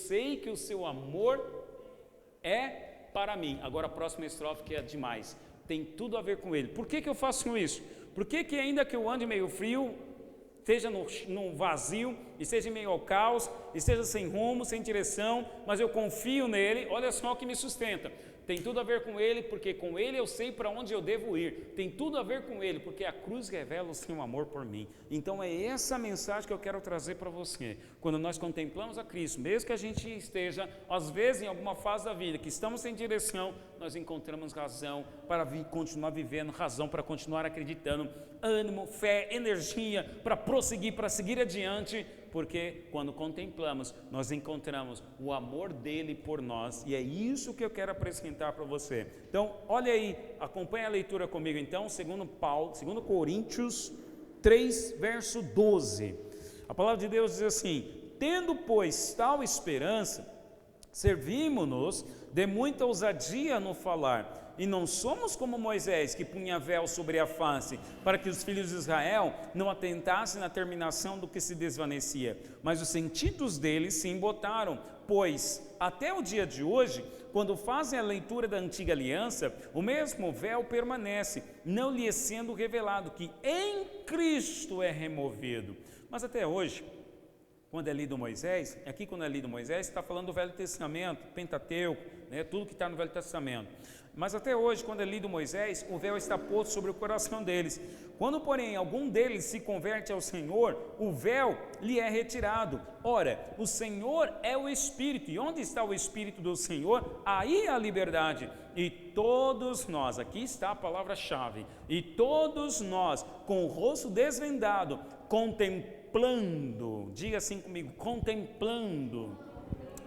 sei que o seu amor é para mim. Agora a próxima estrofe que é demais, tem tudo a ver com ele. Por que eu faço isso? Por que ainda que eu ande meio frio, esteja no vazio, esteja meio ao caos, esteja sem rumo, sem direção, mas eu confio nele, olha só o que me sustenta. Tem tudo a ver com ele, porque com ele eu sei para onde eu devo ir. Tem tudo a ver com ele, porque a cruz revela o seu amor por mim. Então é essa mensagem que eu quero trazer para você. Quando nós contemplamos a Cristo, mesmo que a gente esteja, às vezes, em alguma fase da vida, que estamos sem direção, nós encontramos razão para continuar vivendo, razão para continuar acreditando, ânimo, fé, energia para prosseguir, para seguir adiante, porque quando contemplamos, nós encontramos o amor dele por nós, e é isso que eu quero apresentar para você. Então, olha aí, acompanha a leitura comigo então, segundo Coríntios 3, verso 12. A palavra de Deus diz assim: tendo, pois, tal esperança, servimo-nos de muita ousadia no falar, e não somos como Moisés, que punha véu sobre a face, para que os filhos de Israel não atentassem na terminação do que se desvanecia, mas os sentidos deles se embotaram, pois até o dia de hoje, quando fazem a leitura da antiga aliança, o mesmo véu permanece, não lhes sendo revelado que em Cristo é removido. Mas até hoje, quando é lido Moisés, aqui quando é lido Moisés, está falando do Velho Testamento, Pentateuco, tudo que está no Velho Testamento. Mas até hoje, quando é lido Moisés, o véu está posto sobre o coração deles. Quando, porém, algum deles se converte ao Senhor, o véu lhe é retirado. Ora, o Senhor é o Espírito, e onde está o Espírito do Senhor, aí há liberdade. E todos nós, aqui está a palavra-chave, e todos nós, com o rosto desvendado, contemplando, diga assim comigo, contemplando,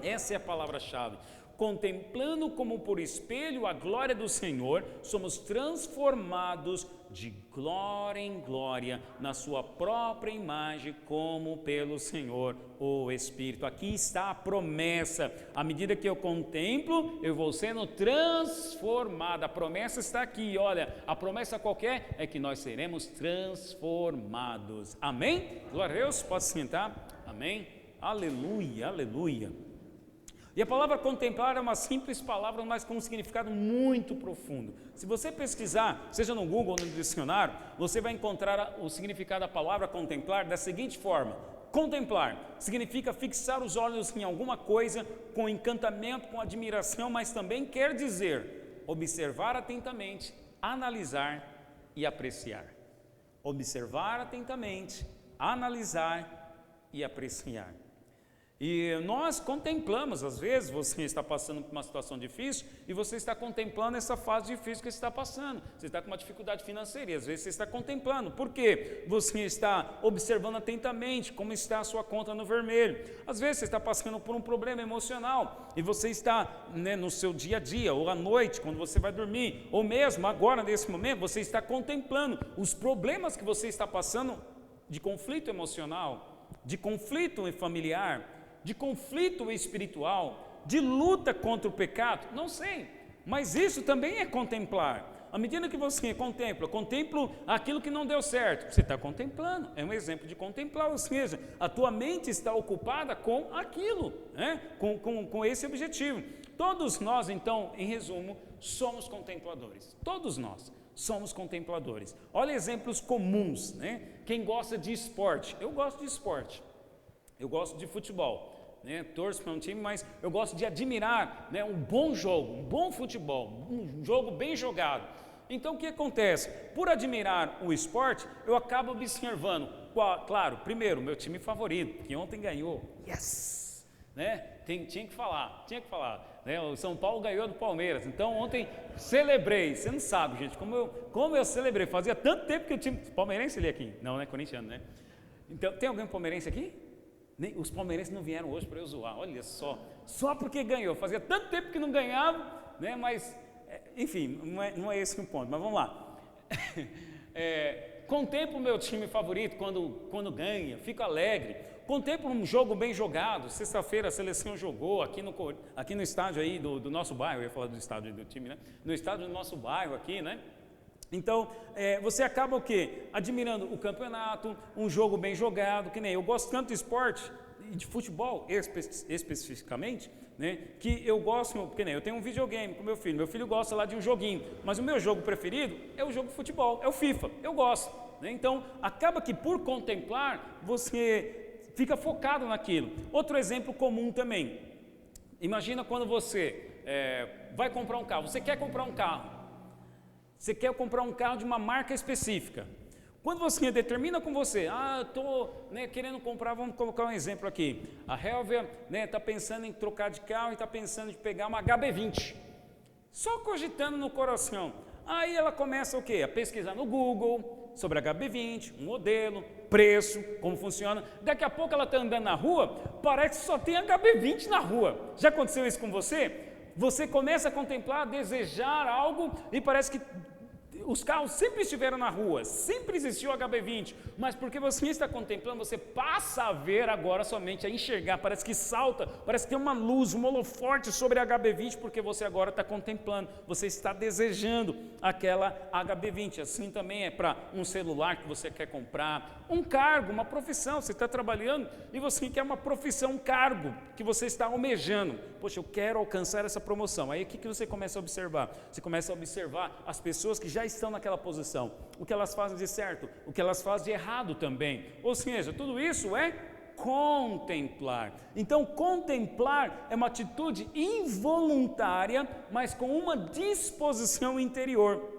essa é a palavra-chave. Contemplando como por espelho a glória do Senhor, somos transformados de glória em glória na sua própria imagem, como pelo Senhor o Espírito. Aqui está a promessa. À medida que eu contemplo, eu vou sendo transformado. A promessa está aqui, olha, a promessa qualquer é que nós seremos transformados. Amém? Glória a Deus, pode sentar. Amém? Aleluia, aleluia. E a palavra contemplar é uma simples palavra, mas com um significado muito profundo. Se você pesquisar, seja no Google ou no dicionário, você vai encontrar o significado da palavra contemplar da seguinte forma: contemplar significa fixar os olhos em alguma coisa com encantamento, com admiração, mas também quer dizer observar atentamente, analisar e apreciar. Observar atentamente, analisar e apreciar. E nós contemplamos, às vezes você está passando por uma situação difícil e você está contemplando essa fase difícil que você está passando. Você está com uma dificuldade financeira e às vezes você está contemplando. Por quê? Você está observando atentamente como está a sua conta no vermelho. Às vezes você está passando por um problema emocional e você está no seu dia a dia, ou à noite, quando você vai dormir, ou mesmo agora nesse momento, você está contemplando os problemas que você está passando de conflito emocional, de conflito familiar, de conflito espiritual, de luta contra o pecado, não sei, mas isso também é contemplar. À medida que você contempla aquilo que não deu certo, você está contemplando, é um exemplo de contemplar, ou seja, a tua mente está ocupada com aquilo, com esse objetivo. Todos nós, então, em resumo, somos contempladores, todos nós somos contempladores. Olha exemplos comuns, Quem gosta de esporte, eu gosto de esporte. Eu gosto de futebol, torço para um time, mas eu gosto de admirar um bom jogo, um bom futebol, um jogo bem jogado. Então o que acontece? Por admirar o esporte, eu acabo observando, claro, primeiro, meu time favorito, que ontem ganhou, yes! Tinha que falar, o São Paulo ganhou do Palmeiras, então ontem celebrei, você não sabe, gente, como eu celebrei, fazia tanto tempo que o time, palmeirense ali aqui, não, corintiano, Então, tem alguém palmeirense aqui? Os palmeirenses não vieram hoje para eu zoar, olha só porque ganhou, fazia tanto tempo que não ganhava, mas, enfim, não é esse o ponto, mas vamos lá. Contemplo o meu time favorito quando ganha, fico alegre, contemplo um jogo bem jogado, sexta-feira a seleção jogou aqui no estádio aí do nosso bairro, eu ia falar do estádio do time, no estádio do nosso bairro aqui, Então, você acaba o quê? Admirando o campeonato, um jogo bem jogado, que nem eu gosto tanto de esporte, de futebol especificamente, né, que eu gosto, porque nem eu tenho um videogame com meu filho gosta lá de um joguinho, mas o meu jogo preferido é o jogo de futebol, é o FIFA, eu gosto, né? Então acaba que por contemplar você fica focado naquilo. Outro exemplo comum também, imagina quando você vai comprar um carro, você quer comprar um carro, você quer comprar um carro de uma marca específica. Quando você determina com você, eu estou querendo comprar, vamos colocar um exemplo aqui, a Helvia está pensando em trocar de carro e está pensando em pegar uma HB20, só cogitando no coração. Aí ela começa o quê? A pesquisar no Google sobre a HB20, um modelo, preço, como funciona. Daqui a pouco ela está andando na rua, parece que só tem HB20 na rua. Já aconteceu isso com você? Você começa a contemplar, a desejar algo e parece que os carros sempre estiveram na rua, sempre existiu o HB20, mas porque você está contemplando, você passa a ver agora somente, a enxergar, parece que salta, parece que tem uma luz, um holoforte sobre a HB20, porque você agora está contemplando, você está desejando aquela HB20. Assim também é para um celular que você quer comprar, um cargo, uma profissão, você está trabalhando e você quer uma profissão, um cargo que você está almejando. Poxa, eu quero alcançar essa promoção. Aí o que você começa a observar? Você começa a observar as pessoas que já estão naquela posição, o que elas fazem de certo, o que elas fazem de errado também. Ou seja, tudo isso é contemplar. Então, contemplar é uma atitude involuntária, mas com uma disposição interior,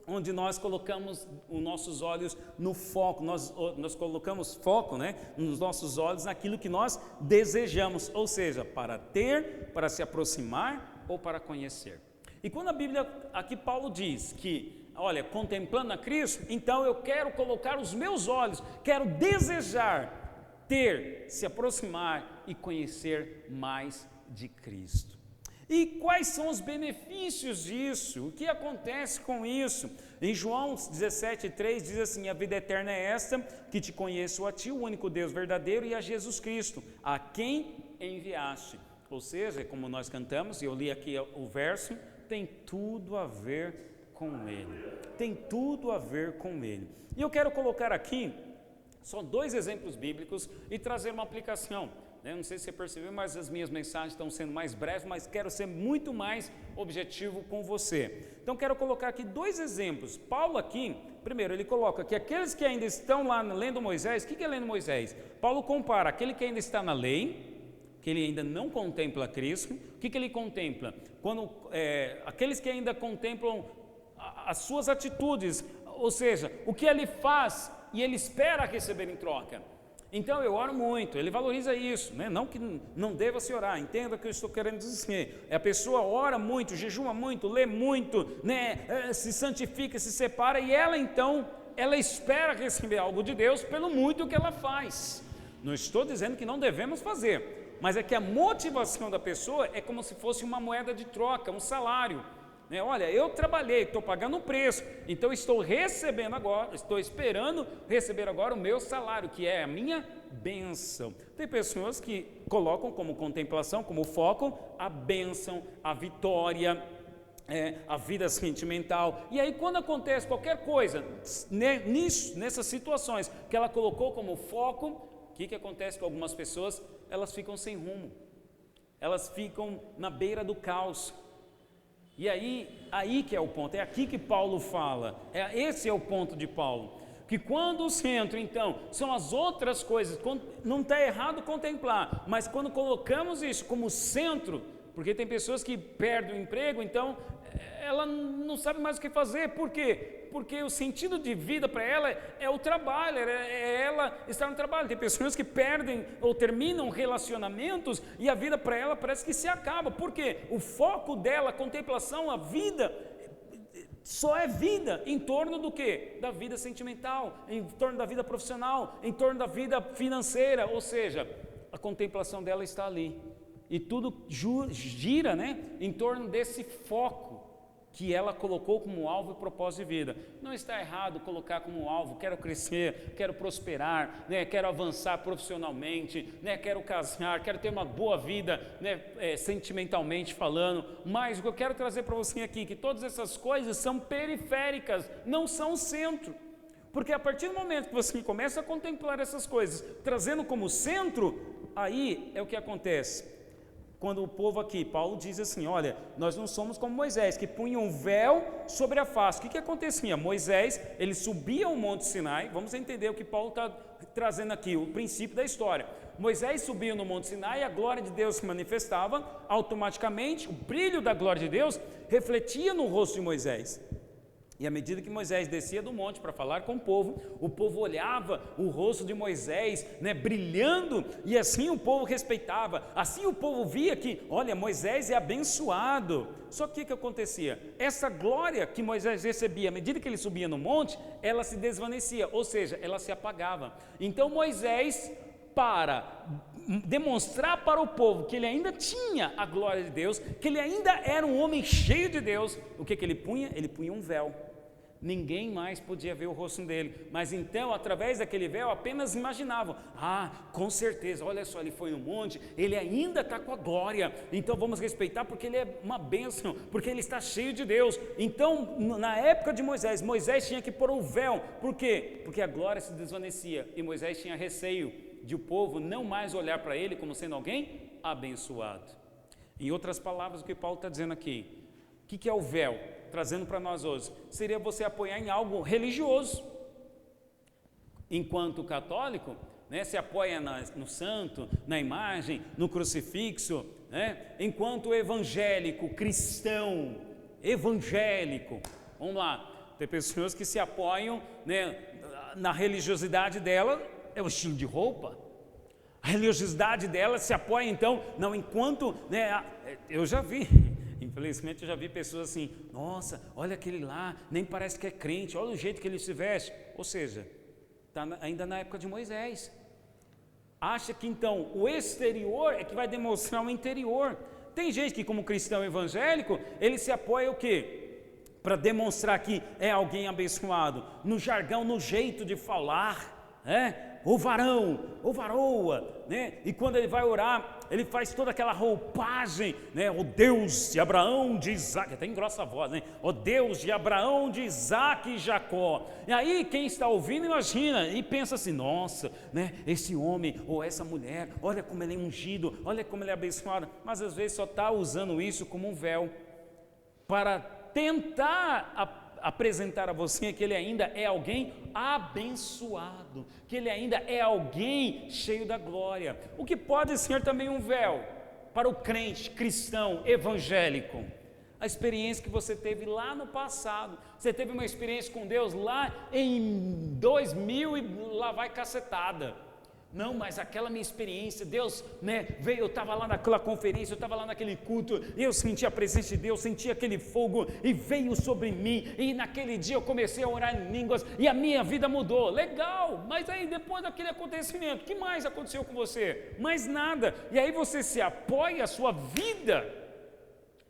onde nós colocamos os nossos olhos no foco, nós colocamos foco, nos nossos olhos naquilo que nós desejamos, ou seja, para ter, para se aproximar ou para conhecer. E quando a Bíblia, aqui Paulo diz que, olha, contemplando a Cristo, então eu quero colocar os meus olhos, quero desejar ter, se aproximar e conhecer mais de Cristo. E quais são os benefícios disso? O que acontece com isso? Em João 17,3 diz assim: a vida eterna é esta, que te conheço a ti, o único Deus verdadeiro, e a Jesus Cristo, a quem enviaste. Ou seja, como nós cantamos, eu li aqui o verso, tem tudo a ver com Ele. Tem tudo a ver com Ele. E eu quero colocar aqui só 2 exemplos bíblicos e trazer uma aplicação. Não sei se você percebeu, mas as minhas mensagens estão sendo mais breves, mas quero ser muito mais objetivo com você. Então quero colocar aqui 2 exemplos. Paulo aqui, primeiro, ele coloca que aqueles que ainda estão lá lendo Moisés, o que é lendo Moisés? Paulo compara aquele que ainda está na lei, que ele ainda não contempla Cristo. O que ele contempla? Quando aqueles que ainda contemplam as suas atitudes, ou seja, o que ele faz e ele espera receber em troca. Então eu oro muito, ele valoriza isso, não que não deva se orar, entenda o que eu estou querendo dizer. A pessoa ora muito, jejuma muito, lê muito, se santifica, se separa, e ela então, ela espera receber algo de Deus pelo muito que ela faz. Não estou dizendo que não devemos fazer, mas é que a motivação da pessoa é como se fosse uma moeda de troca, um salário. Olha, eu trabalhei, estou pagando um preço, então estou recebendo agora, estou esperando receber agora o meu salário, que é a minha bênção. Tem pessoas que colocam como contemplação, como foco, a bênção, a vitória, a vida sentimental. E aí quando acontece qualquer coisa, nessas situações que ela colocou como foco, o que acontece com algumas pessoas? Elas ficam sem rumo, elas ficam na beira do caos. E aí que é o ponto, é aqui que Paulo fala, esse é o ponto de Paulo, que quando o centro, então, são as outras coisas, não está errado contemplar, mas quando colocamos isso como centro, porque tem pessoas que perdem o emprego, então ela não sabe mais o que fazer. Por quê? Porque o sentido de vida para ela é o trabalho, é ela estar no trabalho. Tem pessoas que perdem ou terminam relacionamentos e a vida para ela parece que se acaba. Por quê? O foco dela, a contemplação, a vida, só é vida em torno do quê? Da vida sentimental, em torno da vida profissional, em torno da vida financeira, ou seja, a contemplação dela está ali. E tudo gira, em torno desse foco que ela colocou como alvo e propósito de vida. Não está errado colocar como alvo, quero crescer, quero prosperar, quero avançar profissionalmente, quero casar, quero ter uma boa vida, sentimentalmente falando, mas o que eu quero trazer para você aqui, que todas essas coisas são periféricas, não são o centro. Porque a partir do momento que você começa a contemplar essas coisas, trazendo como centro, Aí é o que acontece. Quando o povo aqui, Paulo diz assim, olha, nós não somos como Moisés, que punha um véu sobre a face. O que acontecia? Moisés, ele subia ao Monte Sinai, vamos entender o que Paulo está trazendo aqui, o princípio da história. Moisés subia no Monte Sinai, a glória de Deus se manifestava, automaticamente o brilho da glória de Deus refletia no rosto de Moisés. E à medida que Moisés descia do monte para falar com o povo olhava o rosto de Moisés, né, brilhando, e assim o povo respeitava, assim o povo via que, olha, Moisés é abençoado. Só que o que acontecia? Essa glória que Moisés recebia, à medida que ele subia no monte, ela se desvanecia, ou seja, ela se apagava. Então Moisés, para demonstrar para o povo que ele ainda tinha a glória de Deus, que ele ainda era um homem cheio de Deus, o que ele punha? Ele punha um véu. Ninguém mais podia ver o rosto dele, mas então, através daquele véu, apenas imaginavam, com certeza, olha só, ele foi no monte, ele ainda está com a glória, então vamos respeitar porque ele é uma bênção, porque ele está cheio de Deus. Então, na época de Moisés, Moisés tinha que pôr o véu, por quê? Porque a glória se desvanecia, e Moisés tinha receio de o povo não mais olhar para ele como sendo alguém abençoado. Em outras palavras, o que Paulo está dizendo aqui, o que é o véu? Trazendo para nós hoje, seria você apoiar em algo religioso. Enquanto católico, né, se apoia no santo, na imagem, no crucifixo, né? Enquanto evangélico, cristão, evangélico, vamos lá, tem pessoas que se apoiam, né, na religiosidade dela, é o estilo de roupa, a religiosidade dela se apoia então, não enquanto, né, eu já vi, infelizmente eu já vi pessoas assim, nossa, olha aquele lá, nem parece que é crente, olha o jeito que ele se veste, ou seja, está ainda na época de Moisés, acha que então o exterior é que vai demonstrar o interior. Tem gente que como cristão evangélico, ele se apoia o quê? Para demonstrar que é alguém abençoado, no jargão, no jeito de falar, né? O varão, ou varoa, né? E quando ele vai orar, ele faz toda aquela roupagem, né? O Deus de Abraão, de Isaac, até engrossa a voz, né? O Deus de Abraão, de Isaac e Jacó. E aí quem está ouvindo imagina e pensa assim, nossa, né? Esse homem ou essa mulher, olha como ele é ungido, olha como ele é abençoado, mas às vezes só está usando isso como um véu, para tentar apresentar a você que ele ainda é alguém abençoado, que ele ainda é alguém cheio da glória, o que pode ser também um véu para o crente cristão evangélico. A experiência que você teve lá no passado, você teve uma experiência com Deus lá em 2000 e lá vai cacetada. Não, mas aquela minha experiência, Deus, né, veio, eu estava lá naquela conferência, eu estava lá naquele culto, eu senti a presença de Deus, senti aquele fogo e veio sobre mim, e naquele dia eu comecei a orar em línguas e a minha vida mudou. Legal, mas aí depois daquele acontecimento, o que mais aconteceu com você? Mais nada. E aí você se apoia, a sua vida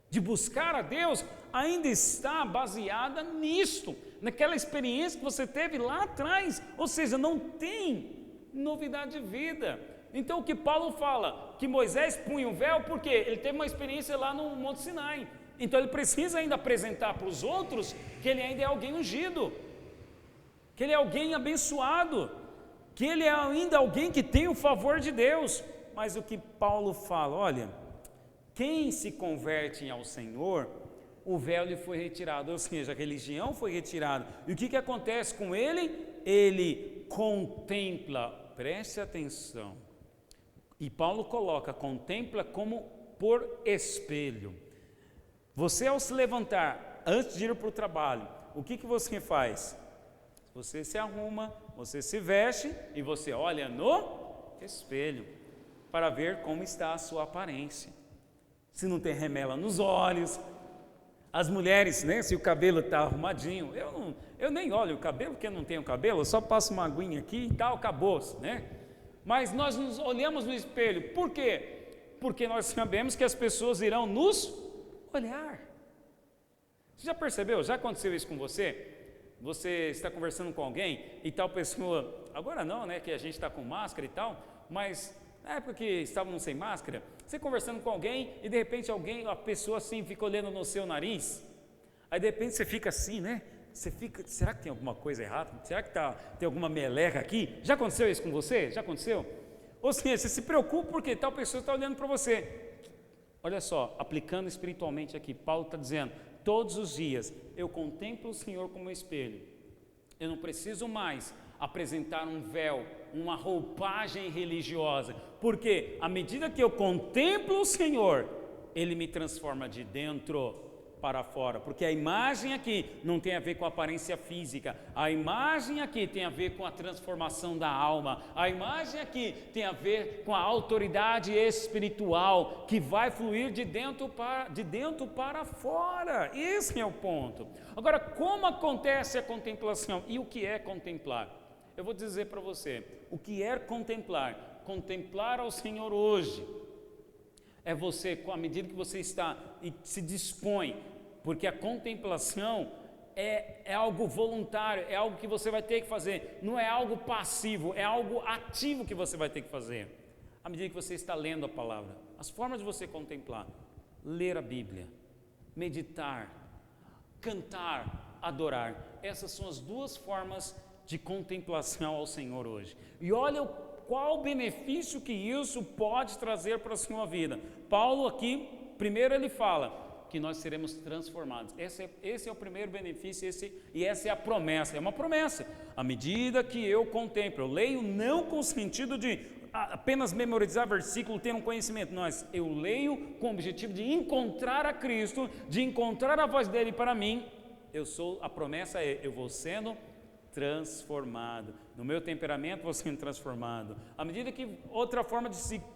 de buscar a Deus ainda está baseada nisto, naquela experiência que você teve lá atrás, ou seja, não tem novidade de vida. Então o que Paulo fala, que Moisés punha um véu, porque ele teve uma experiência lá no Monte Sinai, então ele precisa ainda apresentar para os outros que ele ainda é alguém ungido, que ele é alguém abençoado, que ele é ainda alguém que tem o favor de Deus. Mas o que Paulo fala, olha, quem se converte ao Senhor, o véu lhe foi retirado, ou seja, a religião foi retirada, e o que acontece com ele? Ele contempla, preste atenção, e Paulo coloca, contempla como por espelho. Você ao se levantar, antes de ir para o trabalho, o que você faz? Você se arruma, você se veste e você olha no espelho, para ver como está a sua aparência, se não tem remela nos olhos. As mulheres, né, se o cabelo está arrumadinho, eu nem olho o cabelo, porque eu não tenho cabelo, eu só passo uma aguinha aqui e tal, acabou, né? Mas nós nos olhamos no espelho, por quê? Porque nós sabemos que as pessoas irão nos olhar. Você já percebeu? Já aconteceu isso com você? Você está conversando com alguém e tal pessoa, agora não, né, que a gente está com máscara e tal, mas na época que estávamos sem máscara, você conversando com alguém e de repente a pessoa assim fica olhando no seu nariz, aí de repente você fica assim, né? Você fica, será que tem alguma coisa errada? Será que tem alguma meleca aqui? Já aconteceu isso com você? Já aconteceu? Ou seja, você se preocupa porque tal pessoa está olhando para você. Olha só, aplicando espiritualmente aqui, Paulo está dizendo, todos os dias eu contemplo o Senhor como um espelho. Eu não preciso mais apresentar um véu, uma roupagem religiosa, porque à medida que eu contemplo o Senhor, Ele me transforma de dentro para fora, porque a imagem aqui não tem a ver com a aparência física, a imagem aqui tem a ver com a transformação da alma, a imagem aqui tem a ver com a autoridade espiritual que vai fluir de dentro para fora. Esse é o ponto. Agora, como acontece a contemplação e o que é contemplar? Eu vou dizer para você, o que é contemplar? Contemplar ao Senhor hoje é você, com a medida que você está e se dispõe, porque a contemplação é algo voluntário, é algo que você vai ter que fazer, não é algo passivo, é algo ativo que você vai ter que fazer. À medida que você está lendo a palavra, as formas de você contemplar: ler a Bíblia, meditar, cantar, adorar. Essas são as duas formas de contemplação ao Senhor hoje. E olha qual benefício que isso pode trazer para a sua vida. Paulo aqui, primeiro ele fala que nós seremos transformados. Esse é o primeiro benefício, e essa é a promessa, é uma promessa. À medida que eu contemplo, eu leio não com o sentido de apenas memorizar versículo, ter um conhecimento, mas eu leio com o objetivo de encontrar a Cristo, de encontrar a voz dele para mim. A promessa é, eu vou sendo transformado, no meu temperamento vou sendo transformado. À medida que outra forma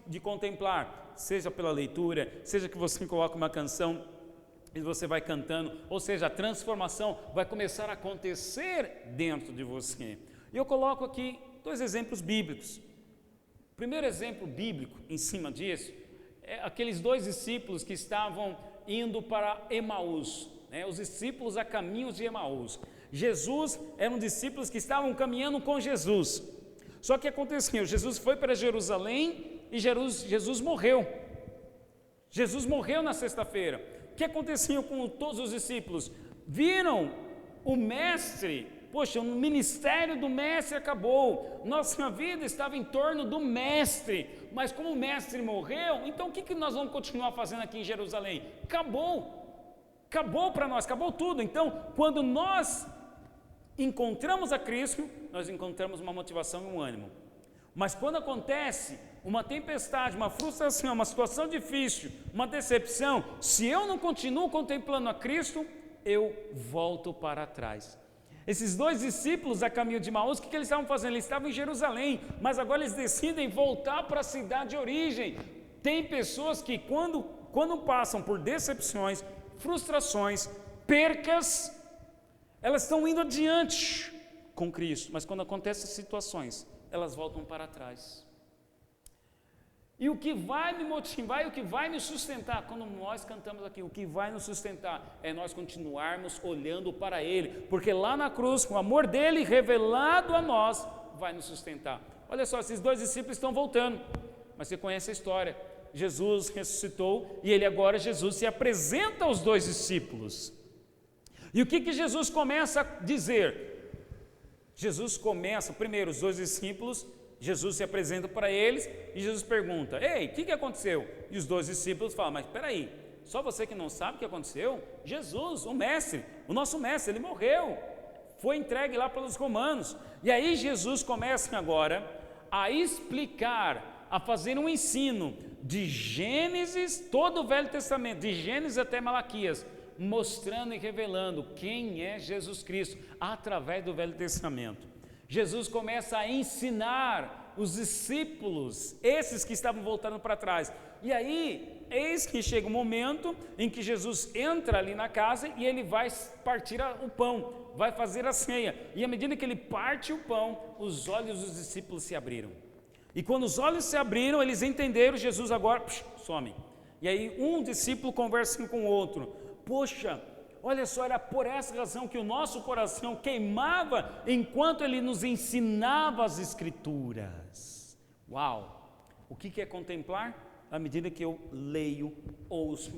de contemplar, seja pela leitura, seja que você coloca uma canção e você vai cantando, ou seja, a transformação vai começar a acontecer dentro de você. E eu coloco aqui 2 exemplos bíblicos. O primeiro exemplo bíblico em cima disso é aqueles 2 discípulos que estavam indo para Emaús, né? Os discípulos a caminho de Emaús. Jesus eram discípulos que estavam caminhando com Jesus. Só que aconteceu, Jesus foi para Jerusalém e Jesus morreu. Jesus morreu na sexta-feira. O que aconteceu com todos os discípulos? Viram o mestre, poxa, o ministério do mestre acabou, nossa vida estava em torno do mestre, mas como o mestre morreu, então o que nós vamos continuar fazendo aqui em Jerusalém? Acabou para nós, acabou tudo. Então, quando nós encontramos a Cristo, nós encontramos uma motivação e um ânimo. Mas quando acontece uma tempestade, uma frustração, uma situação difícil, uma decepção, se eu não continuo contemplando a Cristo, eu volto para trás. Esses 2 discípulos a caminho de Emaús, o que eles estavam fazendo? Eles estavam em Jerusalém, mas agora eles decidem voltar para a cidade de origem. Tem pessoas que quando passam por decepções, frustrações, percas, elas estão indo adiante com Cristo, mas quando acontecem situações, elas voltam para trás. E o que vai me motivar e o que vai me sustentar, quando nós cantamos aqui, o que vai nos sustentar é nós continuarmos olhando para Ele, porque lá na cruz, o amor dele revelado a nós, vai nos sustentar. Olha só, esses 2 discípulos estão voltando, mas você conhece a história. Jesus ressuscitou e Jesus se apresenta aos 2 discípulos. E o que Jesus começa a dizer? Jesus começa, primeiro, os 2 discípulos, Jesus se apresenta para eles e Jesus pergunta: ei, o que aconteceu? E os 2 discípulos falam: mas espera aí, só você que não sabe o que aconteceu? Jesus, o mestre, o nosso mestre, ele morreu, foi entregue lá pelos romanos. E aí Jesus começa agora a explicar, a fazer um ensino de Gênesis, todo o Velho Testamento, de Gênesis até Malaquias, mostrando e revelando quem é Jesus Cristo através do Velho Testamento. Jesus começa a ensinar os discípulos, esses que estavam voltando para trás. E aí, eis que chega um momento em que Jesus entra ali na casa e ele vai partir o pão, vai fazer a ceia. E à medida que ele parte o pão, os olhos dos discípulos se abriram. E quando os olhos se abriram, eles entenderam, Jesus agora some. E aí um discípulo conversa com o outro: poxa, olha só, era por essa razão que o nosso coração queimava enquanto ele nos ensinava as Escrituras. Uau! O que é contemplar? À medida que eu leio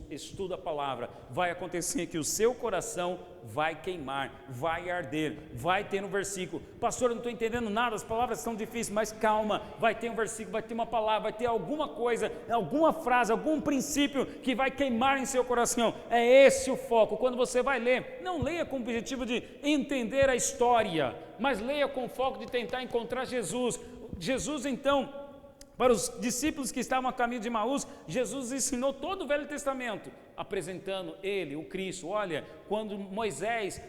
estuda a palavra, vai acontecer que o seu coração vai queimar, vai arder, vai ter um versículo. Pastor, eu não estou entendendo nada, as palavras são difíceis, mas calma, vai ter um versículo, vai ter uma palavra, vai ter alguma coisa, alguma frase, algum princípio que vai queimar em seu coração. É esse o foco. Quando você vai ler, não leia com o objetivo de entender a história, mas leia com o foco de tentar encontrar Jesus. Jesus, então, para os discípulos que estavam a caminho de Emaús, Jesus ensinou todo o Velho Testamento, apresentando ele, o Cristo. Olha, quando Moisés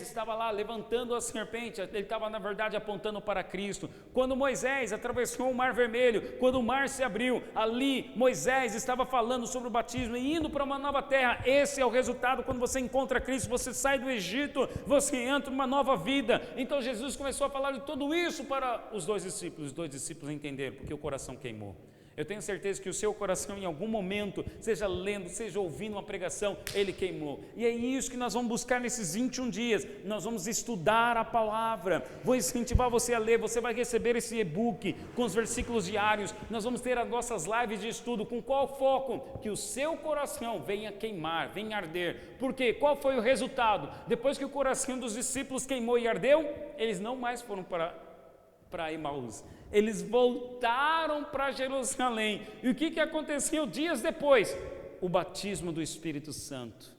estava lá levantando a serpente, ele estava na verdade apontando para Cristo. Quando Moisés atravessou o Mar Vermelho, quando o mar se abriu, ali Moisés estava falando sobre o batismo e indo para uma nova terra. Esse é o resultado quando você encontra Cristo, você sai do Egito, você entra numa nova vida. Então Jesus começou a falar de tudo isso para os dois discípulos entenderam, porque o coração queimou. Eu tenho certeza que o seu coração em algum momento, seja lendo, seja ouvindo uma pregação, ele queimou. E é isso que nós vamos buscar nesses 21 dias. Nós vamos estudar a palavra. Vou incentivar você a ler. Você vai receber esse e-book com os versículos diários. Nós vamos ter as nossas lives de estudo. Com qual foco? Que o seu coração venha queimar, venha arder. Por quê? Qual foi o resultado? Depois que o coração dos discípulos queimou e ardeu, eles não mais foram para Emaús. Eles voltaram para Jerusalém. E o que aconteceu dias depois? O batismo do Espírito Santo.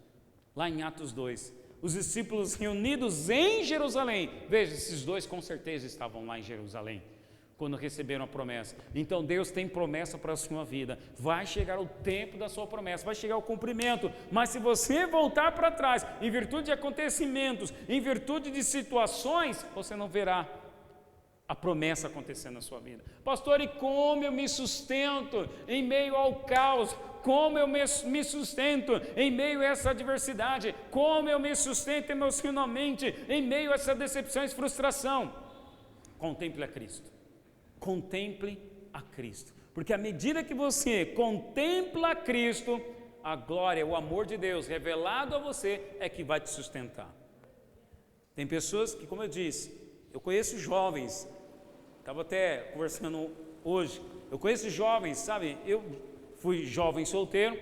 Lá em Atos 2. Os discípulos reunidos em Jerusalém. Veja, esses dois com certeza estavam lá em Jerusalém quando receberam a promessa. Então Deus tem promessa para a sua vida. Vai chegar o tempo da sua promessa, vai chegar o cumprimento. Mas se você voltar para trás, em virtude de acontecimentos, em virtude de situações, você não verá a promessa acontecendo na sua vida. Pastor, e como eu me sustento em meio ao caos? Como eu me sustento em meio a essa adversidade? Como eu me sustento emocionalmente em meio a essa decepção e frustração? Contemple a Cristo. Contemple a Cristo. Porque à medida que você contempla a Cristo, a glória, o amor de Deus revelado a você é que vai te sustentar. Tem pessoas que, como eu disse, eu conheço jovens. Estava até conversando hoje, eu conheço jovens, sabe, eu fui jovem solteiro,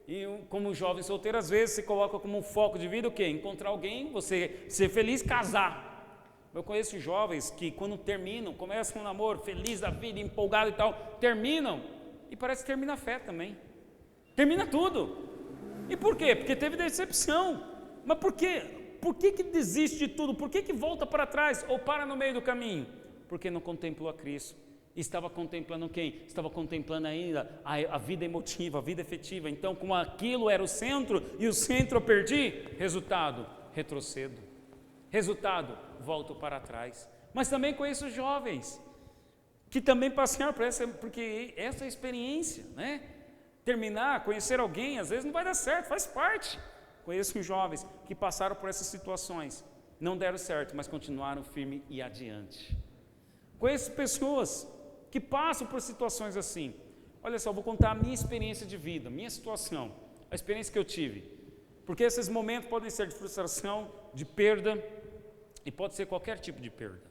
e como jovem solteiro, às vezes você coloca como um foco de vida o quê? Encontrar alguém, você ser feliz, casar. Eu conheço jovens que quando terminam, começam um namoro, feliz da vida, empolgado e tal, terminam, e parece que termina a fé também, termina tudo. E por quê? Porque teve decepção. Mas por quê? Por que desiste de tudo? Por que volta para trás ou para no meio do caminho? Porque não contemplou a Cristo. Estava contemplando quem? Estava contemplando ainda a vida emotiva, a vida efetiva. Então, como aquilo era o centro e o centro eu perdi, resultado, retrocedo. Resultado, volto para trás. Mas também conheço jovens que também passaram por porque essa experiência, né? Terminar, conhecer alguém, às vezes não vai dar certo, faz parte. Conheço jovens que passaram por essas situações, não deram certo, mas continuaram firme e adiante. Conheço pessoas que passam por situações assim. Olha só, vou contar a minha experiência de vida, minha situação, a experiência que eu tive. Porque esses momentos podem ser de frustração, de perda, e pode ser qualquer tipo de perda.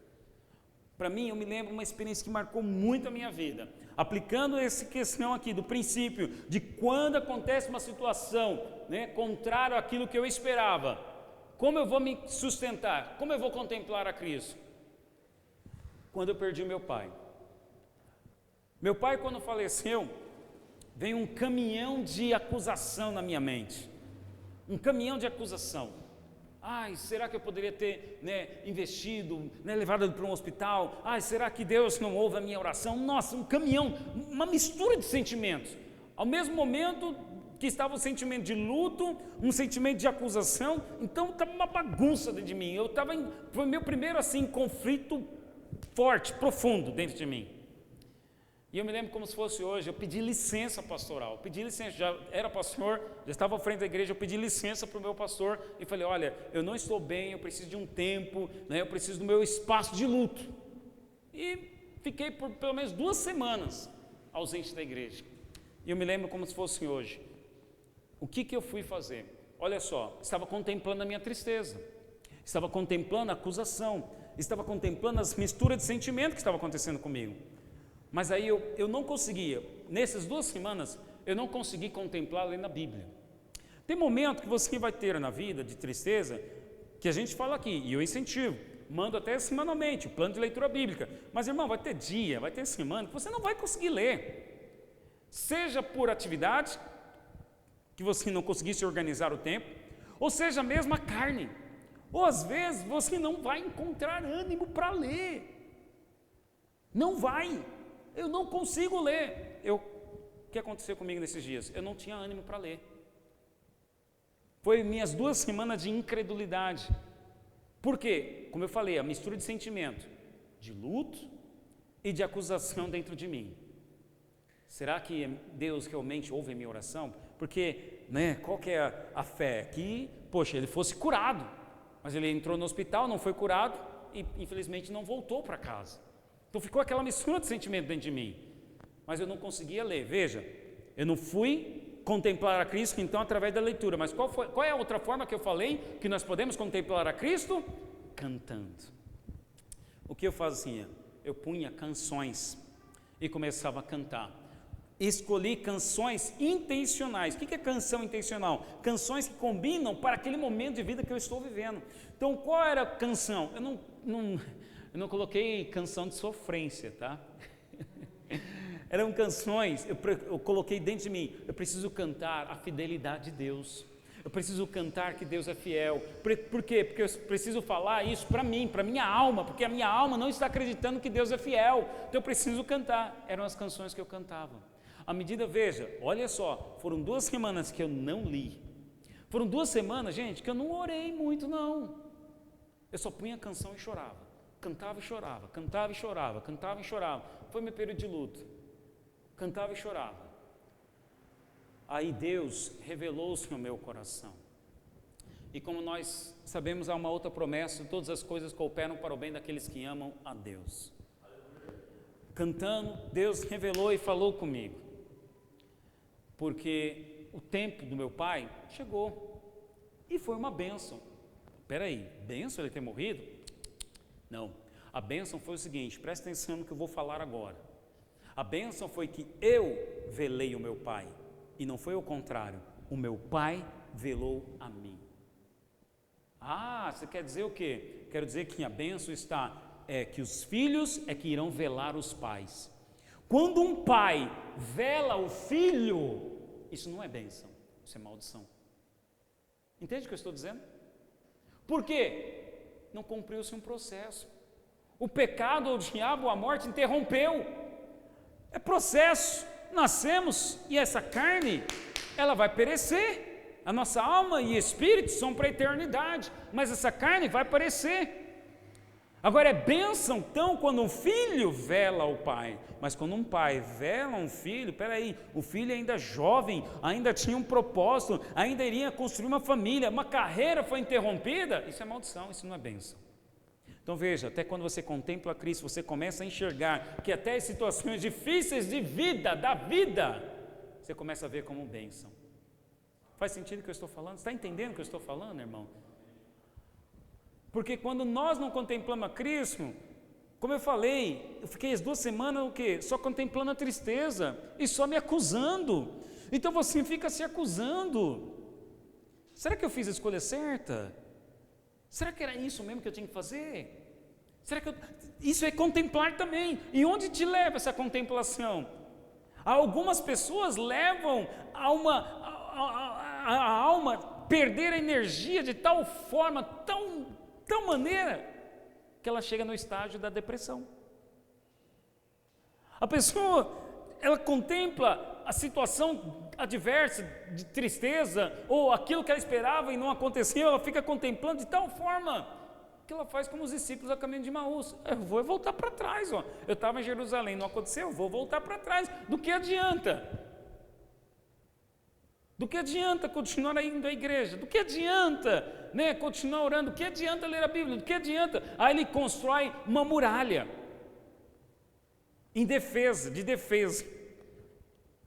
Para mim, eu me lembro uma experiência que marcou muito a minha vida. Aplicando essa questão aqui do princípio de quando acontece uma situação, né, contrário àquilo que eu esperava, como eu vou me sustentar? Como eu vou contemplar a Cristo? Quando eu perdi meu pai. Meu pai, quando faleceu, veio um caminhão de acusação na minha mente. Um caminhão de acusação. Ai, será que eu poderia ter, investido, levado ele para um hospital? Ai, será que Deus não ouve a minha oração? Nossa, um caminhão, uma mistura de sentimentos. Ao mesmo momento que estava o sentimento de luto, um sentimento de acusação, então estava uma bagunça dentro de mim. Foi meu primeiro assim conflito forte, profundo dentro de mim. E eu me lembro como se fosse hoje, eu pedi licença pastoral, já era pastor, já estava à frente da igreja, eu pedi licença para o meu pastor e falei, olha, eu não estou bem, eu preciso de um tempo, eu preciso do meu espaço de luto. E fiquei por pelo menos 2 semanas ausente da igreja. E eu me lembro como se fosse hoje. O que eu fui fazer? Olha só, estava contemplando a minha tristeza, estava contemplando a acusação, estava contemplando as misturas de sentimentos que estavam acontecendo comigo. Mas aí eu não conseguia, nessas 2 semanas, eu não consegui contemplar lendo a Bíblia. Tem momento que você vai ter na vida de tristeza, que a gente fala aqui, e eu incentivo, mando até semanalmente o plano de leitura bíblica. Mas, irmão, vai ter dia, vai ter semana que você não vai conseguir ler. Seja por atividade, que você não conseguisse organizar o tempo, ou seja mesmo a carne. Ou às vezes você não vai encontrar ânimo para ler. Não vai. Eu não consigo ler. O que aconteceu comigo nesses dias? Eu não tinha ânimo para ler. Foi minhas 2 semanas de incredulidade. Por quê? Como eu falei, a mistura de sentimento, de luto e de acusação dentro de mim. Será que Deus realmente ouve a minha oração? Porque, qual que é a fé? Que, poxa, ele fosse curado, mas ele entrou no hospital, não foi curado e infelizmente não voltou para casa. Então ficou aquela mistura de sentimento dentro de mim, mas eu não conseguia ler. Veja, eu não fui contemplar a Cristo, então, através da leitura. Mas qual é a outra forma que eu falei que nós podemos contemplar a Cristo? Cantando. O que eu fazia? Eu punha canções e começava a cantar. Escolhi canções intencionais. O que é canção intencional? Canções que combinam para aquele momento de vida que eu estou vivendo. Então, qual era a canção? Eu não coloquei canção de sofrência, tá? Eram canções, eu coloquei dentro de mim, eu preciso cantar a fidelidade de Deus, eu preciso cantar que Deus é fiel. Por quê? Porque eu preciso falar isso para mim, para a minha alma, porque a minha alma não está acreditando que Deus é fiel, então eu preciso cantar. Eram as canções que eu cantava. À medida, veja, olha só, foram 2 semanas que eu não li, foram 2 semanas, gente, que eu não orei muito não, eu só punha a canção e chorava, cantava e chorava, cantava e chorava, cantava e chorava. Foi meu período de luto. Cantava e chorava. Aí Deus revelou-se no meu coração. E como nós sabemos, há uma outra promessa: todas as coisas cooperam para o bem daqueles que amam a Deus. Cantando, Deus revelou e falou comigo. Porque o tempo do meu pai chegou. E foi uma bênção. Espera aí, bênção ele ter morrido? Não. A bênção foi o seguinte, presta atenção no que eu vou falar agora. A bênção foi que eu velei o meu pai, e não foi o contrário, o meu pai velou a mim. Ah, você quer dizer o quê? Quero dizer que a bênção está, que os filhos é que irão velar os pais. Quando um pai vela o filho, isso não é bênção, isso é maldição. Entende o que eu estou dizendo? Por quê? Não cumpriu-se um processo. O pecado, o diabo, a morte interrompeu. É processo, nascemos e essa carne, ela vai perecer. A nossa alma e espírito são para a eternidade, mas essa carne vai perecer. Agora é bênção então quando um filho vela o pai, mas quando um pai vela um filho, peraí, o filho ainda jovem, ainda tinha um propósito, ainda iria construir uma família, uma carreira foi interrompida, isso é maldição, isso não é bênção. Então veja, até quando você contempla Cristo, você começa a enxergar que até as situações difíceis de vida, da vida, você começa a ver como bênção. Faz sentido o que eu estou falando? Você está entendendo o que eu estou falando, irmão? Porque quando nós não contemplamos a Cristo, como eu falei, eu fiquei as 2 semanas o quê? Só contemplando a tristeza e só me acusando. Então você fica se acusando. Será que eu fiz a escolha certa? Será que era isso mesmo que eu tinha que fazer? Será que isso é contemplar também. E onde te leva essa contemplação? Algumas pessoas levam a alma perder a energia de tal forma, tal maneira, que ela chega no estágio da depressão. A pessoa, ela contempla a situação adversa, de tristeza, ou aquilo que ela esperava e não aconteceu, ela fica contemplando de tal forma que ela faz como os discípulos a caminho de Emaús. Eu vou voltar para trás, eu estava em Jerusalém, não aconteceu, eu vou voltar para trás. Do que adianta? Do que adianta continuar indo à igreja? Do que adianta continuar orando? Do que adianta ler a Bíblia? Do que adianta? Aí ele constrói uma muralha de defesa.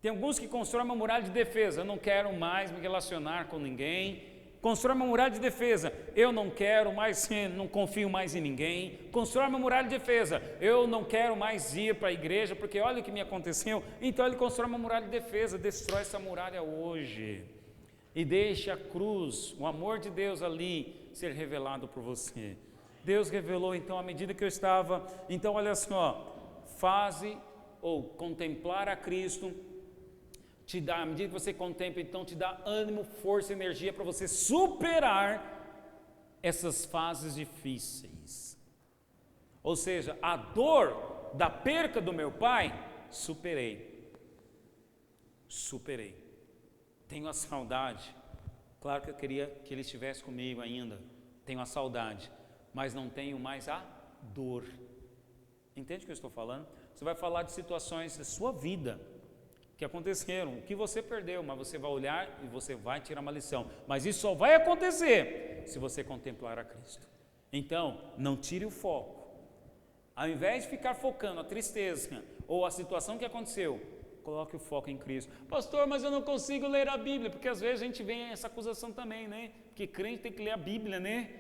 Tem alguns que constroem uma muralha de defesa. Eu não quero mais me relacionar com ninguém, Constrói uma muralha de defesa. Eu não quero mais, não confio mais em ninguém. Constrói uma muralha de defesa. Eu não quero mais ir para a igreja, porque olha o que me aconteceu. Então ele constrói uma muralha de defesa. Destrói essa muralha hoje. E deixa a cruz, o amor de Deus ali, ser revelado por você. Deus revelou então à medida que eu estava. Então olha só, fase ou contemplar a Cristo te dá, à medida que você contempla, então te dá ânimo, força, energia para você superar essas fases difíceis. Ou seja, a dor da perca do meu pai, superei. Tenho a saudade. Claro que eu queria que ele estivesse comigo ainda. Tenho a saudade, mas não tenho mais a dor. Entende o que eu estou falando? Você vai falar de situações da sua vida que aconteceram, o que você perdeu, mas você vai olhar e você vai tirar uma lição. Mas isso só vai acontecer se você contemplar a Cristo. Então, não tire o foco. Ao invés de ficar focando a tristeza ou a situação que aconteceu, coloque o foco em Cristo. Pastor, mas eu não consigo ler a Bíblia, porque às vezes a gente vem essa acusação também, né? Que crente tem que ler a Bíblia, né?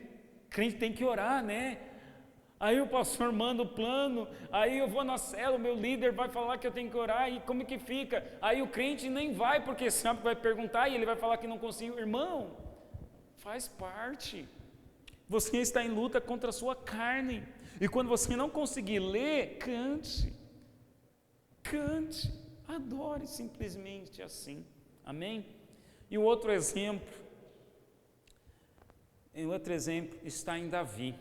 Crente tem que orar, né? Aí o pastor manda o plano, aí eu vou na célula, o meu líder vai falar que eu tenho que orar, e como que fica? Aí o crente nem vai, porque sabe que vai perguntar e ele vai falar que não conseguiu. Irmão, faz parte. Você está em luta contra a sua carne, e quando você não conseguir ler, cante, adore simplesmente assim, amém? E o outro exemplo está em Davi.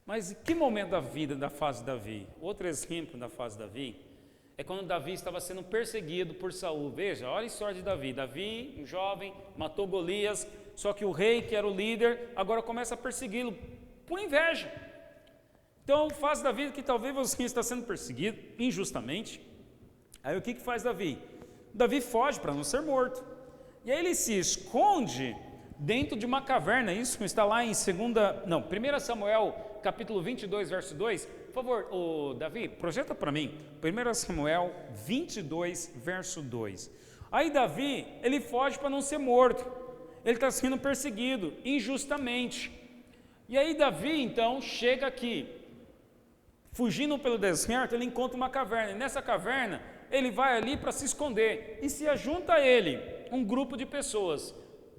Mas em que momento da vida, da fase de Davi? Outro exemplo da fase de Davi é quando Davi estava sendo perseguido por Saul. Veja, olha a história de Davi. Davi, um jovem, matou Golias, só que o rei, que era o líder, agora começa a persegui-lo por inveja. Então, fase da vida que talvez você está sendo perseguido injustamente. Aí o que faz Davi? Davi foge para não ser morto. E aí ele se esconde dentro de uma caverna. Isso está lá em 1 Samuel, capítulo 22, verso 2. Por favor, Davi, projeta para mim, 1 Samuel 22, verso 2. Aí Davi, ele foge para não ser morto, ele está sendo perseguido injustamente. E aí Davi, então, chega aqui, fugindo pelo deserto, ele encontra uma caverna, e nessa caverna, ele vai ali para se esconder, e se ajunta a ele um grupo de pessoas.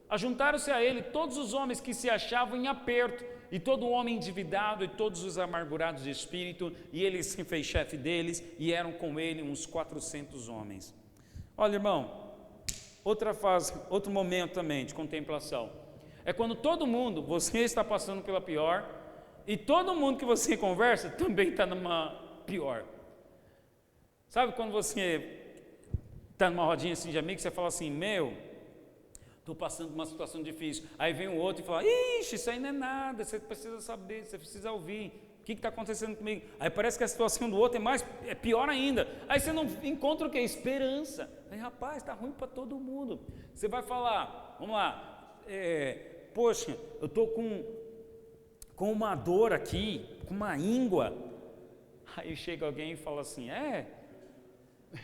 Ajuntaram-se a ele todos os homens que se achavam em aperto, e todo homem endividado, e todos os amargurados de espírito, e ele se fez chefe deles, e eram com ele uns 400 homens. Olha, irmão, outra fase, outro momento também de contemplação, é quando todo mundo, você está passando pela pior, e todo mundo que você conversa também está numa pior. Sabe quando você está numa rodinha assim de amigos, você fala assim, estou passando por uma situação difícil. Aí vem um outro e fala, ixi, isso aí não é nada, você precisa saber, você precisa ouvir, o que está acontecendo comigo? Aí parece que a situação do outro é pior ainda. Aí você não encontra o quê? Esperança. Aí, rapaz, está ruim para todo mundo. Você vai falar, vamos lá, poxa, eu estou com uma dor aqui, com uma íngua. Aí chega alguém e fala assim,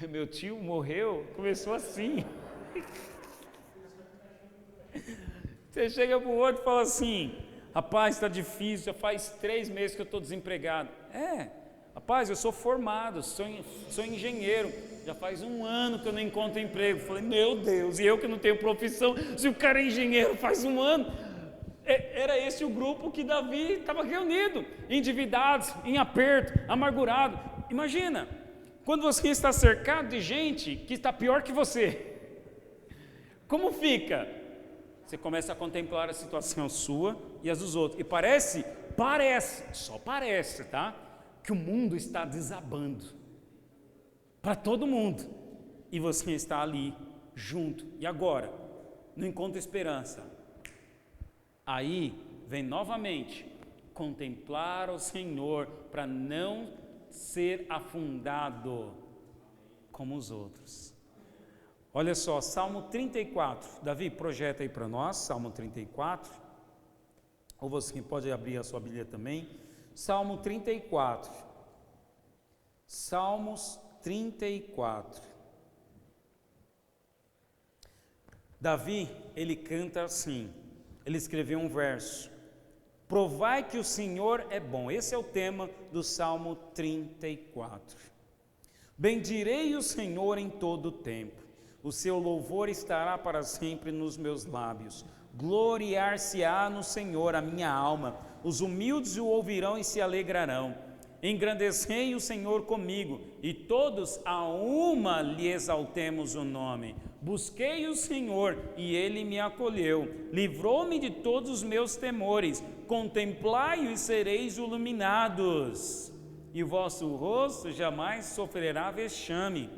meu tio morreu, começou assim. Você chega para o outro e fala assim, rapaz, está difícil, já faz 3 meses que eu estou desempregado. Rapaz, eu sou formado, sou engenheiro, já faz 1 ano que eu não encontro emprego. Falei, meu Deus, e eu que não tenho profissão, se o cara é engenheiro faz 1 ano. Era esse o grupo que Davi estava reunido, endividados, em aperto, amargurado. Imagina, quando você está cercado de gente que está pior que você, como fica? Você começa a contemplar a situação sua e as dos outros. E parece, só parece, tá? Que o mundo está desabando. Para todo mundo. E você está ali, junto. E agora? Não encontra esperança. Aí, vem novamente, contemplar o Senhor para não ser afundado como os outros. Olha só, Salmo 34, Davi, projeta aí para nós, Salmo 34, ou você pode abrir a sua Bíblia também, Salmo 34, Salmos 34, Davi, ele canta assim, ele escreveu um verso: provai que o Senhor é bom. Esse é o tema do Salmo 34. Bendirei o Senhor em todo o tempo, o seu louvor estará para sempre nos meus lábios. Gloriar-se-á no Senhor a minha alma, os humildes o ouvirão e se alegrarão. Engrandecei o Senhor comigo, e todos a uma lhe exaltemos o nome. Busquei o Senhor, e ele me acolheu, livrou-me de todos os meus temores. Contemplai-o e sereis iluminados, e o vosso rosto jamais sofrerá vexame.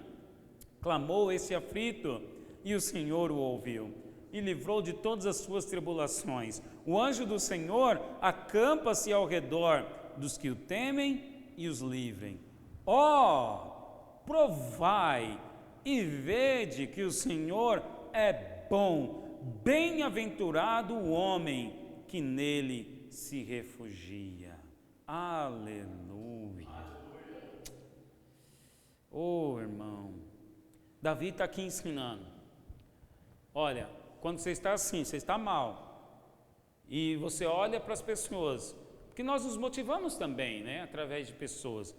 Clamou esse aflito, e o Senhor o ouviu, e livrou de todas as suas tribulações. O anjo do Senhor acampa-se ao redor dos que o temem e os livrem. Provai e vede que o Senhor é bom, bem-aventurado o homem que nele se refugia. Aleluia. Irmão, Davi está aqui ensinando. Olha, quando você está assim, você está mal, e você olha para as pessoas, porque nós nos motivamos também, né, através de pessoas.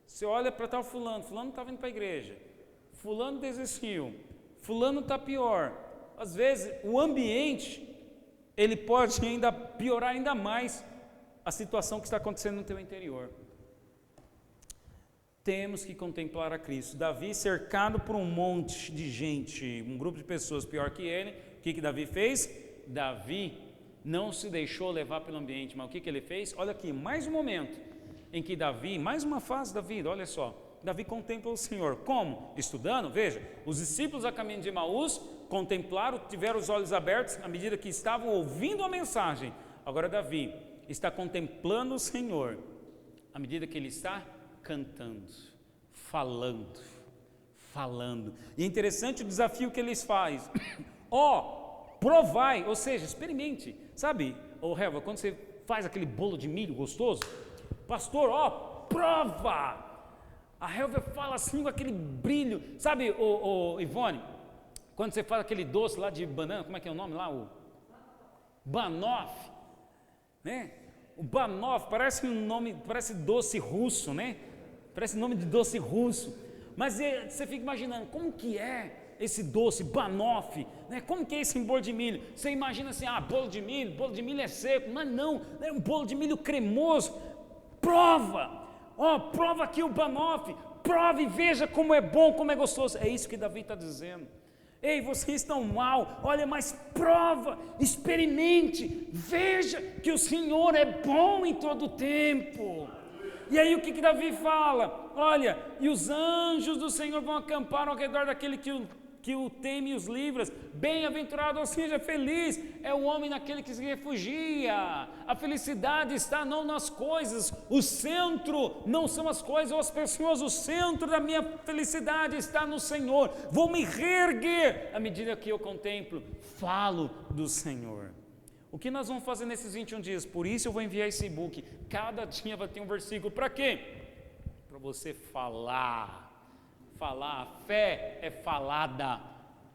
Você olha para tal fulano não está vindo para a igreja, fulano desistiu, fulano está pior. Às vezes o ambiente, ele pode ainda piorar ainda mais a situação que está acontecendo no teu interior. Temos que contemplar a Cristo. Davi, cercado por um monte de gente, um grupo de pessoas pior que ele, o que Davi fez? Davi não se deixou levar pelo ambiente, mas o que ele fez? Olha aqui, mais um momento em que Davi, mais uma fase da vida, olha só, Davi contempla o Senhor. Como? Estudando. Veja, os discípulos a caminho de Emaús contemplaram, tiveram os olhos abertos à medida que estavam ouvindo a mensagem. Agora Davi está contemplando o Senhor à medida que ele está cantando, falando. E é interessante o desafio que eles fazem. Provai, ou seja, experimente. Sabe, Helva, quando você faz aquele bolo de milho gostoso, pastor, prova. A Helva fala assim com aquele brilho. Sabe, Ivone, quando você faz aquele doce lá de banana, como é que é o nome lá? O banoffee, né? O banoffee parece um nome, parece doce russo, né? Parece nome de doce russo. Mas você fica imaginando, como que é esse doce banoffee, né? Como que é esse bolo de milho? Você imagina assim, bolo de milho é seco, mas não, é um bolo de milho cremoso. Prova, prova aqui o banoffee, prova e veja como é bom, como é gostoso. É isso que Davi está dizendo. Ei, vocês estão mal, olha, mas prova, experimente, veja que o Senhor é bom em todo o tempo. E aí o que Davi fala? Olha, e os anjos do Senhor vão acampar ao redor daquele que o teme e os livra. Bem-aventurado, ou seja, feliz é o homem naquele que se refugia. A felicidade está não nas coisas, o centro não são as coisas ou as pessoas, o centro da minha felicidade está no Senhor. Vou me reerguer à medida que eu contemplo, falo do Senhor. O que nós vamos fazer nesses 21 dias? Por isso eu vou enviar esse e-book. Cada dia vai ter um versículo. Para quê? Para você falar. A fé é falada.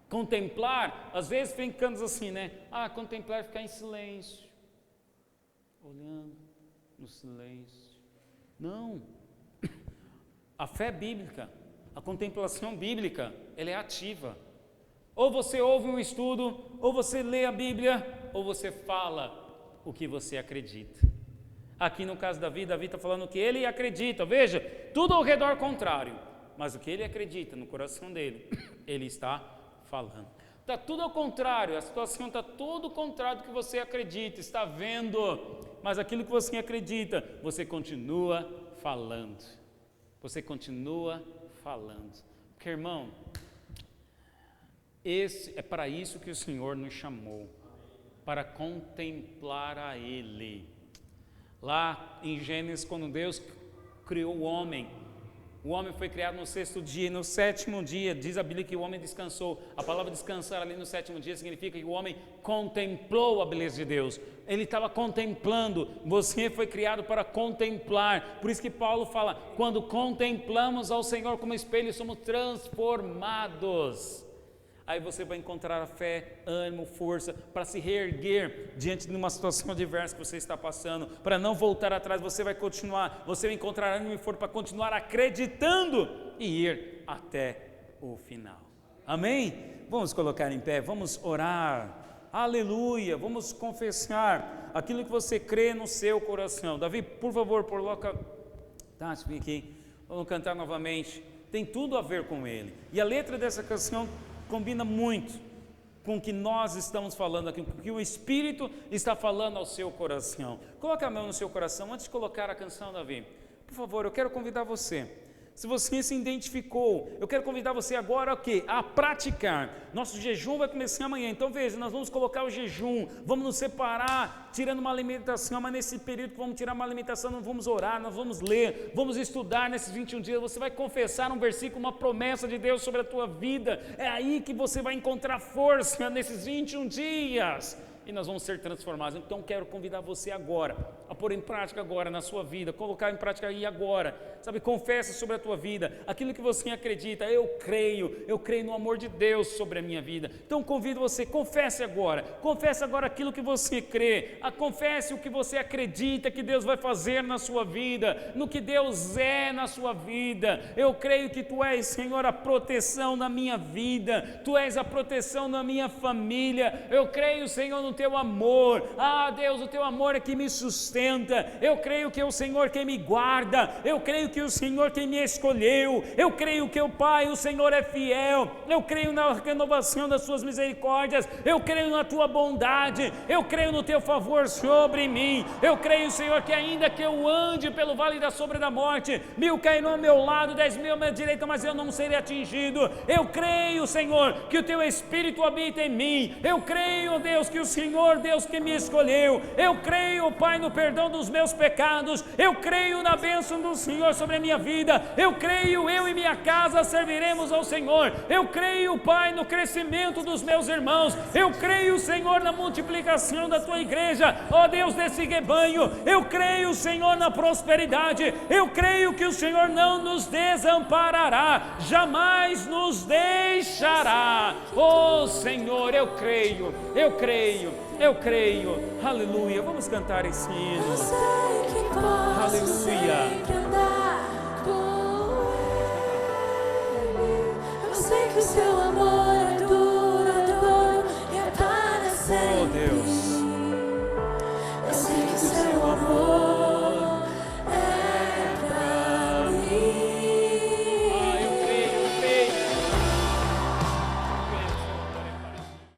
Contemplar, às vezes vem cantos assim, né? Contemplar é ficar em silêncio, olhando no silêncio. Não. A fé bíblica, a contemplação bíblica, ela é ativa. Ou você ouve um estudo, ou você lê a Bíblia, ou você fala o que você acredita. Aqui no caso Davi está falando o que ele acredita. Veja, tudo ao redor contrário, mas o que ele acredita no coração dele, ele está falando. Está tudo ao contrário, a situação está tudo ao contrário do que você acredita, está vendo, mas aquilo que você acredita, você continua falando. Você continua falando. Porque, irmão, é para isso que o Senhor nos chamou, para contemplar a Ele. Lá em Gênesis, quando Deus criou o homem foi criado no sexto dia, e no sétimo dia, diz a Bíblia que o homem descansou. A palavra descansar ali no sétimo dia significa que o homem contemplou a beleza de Deus. Ele estava contemplando. Você foi criado para contemplar. Por isso que Paulo fala, quando contemplamos ao Senhor como espelho, somos transformados. Aí você vai encontrar a fé, ânimo, força para se reerguer diante de uma situação adversa que você está passando, para não voltar atrás. Você vai continuar, você vai encontrar ânimo e força para continuar acreditando e ir até o final. Amém? Vamos colocar em pé, vamos orar. Aleluia, vamos confessar aquilo que você crê no seu coração. Davi, por favor, coloca, tá, fica aqui, vamos cantar novamente. Tem tudo a ver com ele. E a letra dessa canção combina muito com o que nós estamos falando aqui, com o que o Espírito está falando ao seu coração. Coloque a mão no seu coração antes de colocar a canção, Davi. Por favor, eu quero convidar você. Se você se identificou, eu quero convidar você agora a quê? A praticar. Nosso jejum vai começar amanhã, então veja, nós vamos colocar o jejum, vamos nos separar, tirando uma alimentação, mas nesse período que vamos tirar uma alimentação, nós vamos orar, nós vamos ler, vamos estudar nesses 21 dias, você vai confessar um versículo, uma promessa de Deus sobre a tua vida, é aí que você vai encontrar força nesses 21 dias. E nós vamos ser transformados. Então quero convidar você agora, a pôr em prática agora na sua vida, colocar em prática aí agora, sabe, confessa sobre a tua vida, aquilo que você acredita, eu creio no amor de Deus sobre a minha vida. Então convido você, confesse agora aquilo que você crê, confesse o que você acredita que Deus vai fazer na sua vida, no que Deus é na sua vida. Eu creio que Tu és, Senhor, a proteção na minha vida, Tu és a proteção na minha família, eu creio, Senhor, no Teu amor, Deus, o Teu amor é que me sustenta, eu creio que é o Senhor quem me guarda, eu creio que o Senhor quem me escolheu, eu creio que o Pai, o Senhor é fiel, eu creio na renovação das Suas misericórdias, eu creio na Tua bondade, eu creio no Teu favor sobre mim, eu creio, Senhor, que ainda que eu ande pelo vale da sombra da morte, 1000 cairão ao meu lado, 10.000 à minha direita, mas eu não serei atingido. Eu creio, Senhor, que o Teu Espírito habita em mim, eu creio, Deus, que o Senhor, Deus que me escolheu, eu creio, Pai, no perdão dos meus pecados, eu creio na bênção do Senhor sobre a minha vida, eu creio, eu e minha casa serviremos ao Senhor, eu creio, Pai, no crescimento dos meus irmãos, eu creio, Senhor, na multiplicação da Tua igreja, ó Deus, desse rebanho, eu creio, Senhor, na prosperidade, eu creio que o Senhor não nos desamparará, jamais nos deixará, ó Senhor, eu creio, aleluia. Vamos cantar esse hino, aleluia. Eu sei que o Seu amor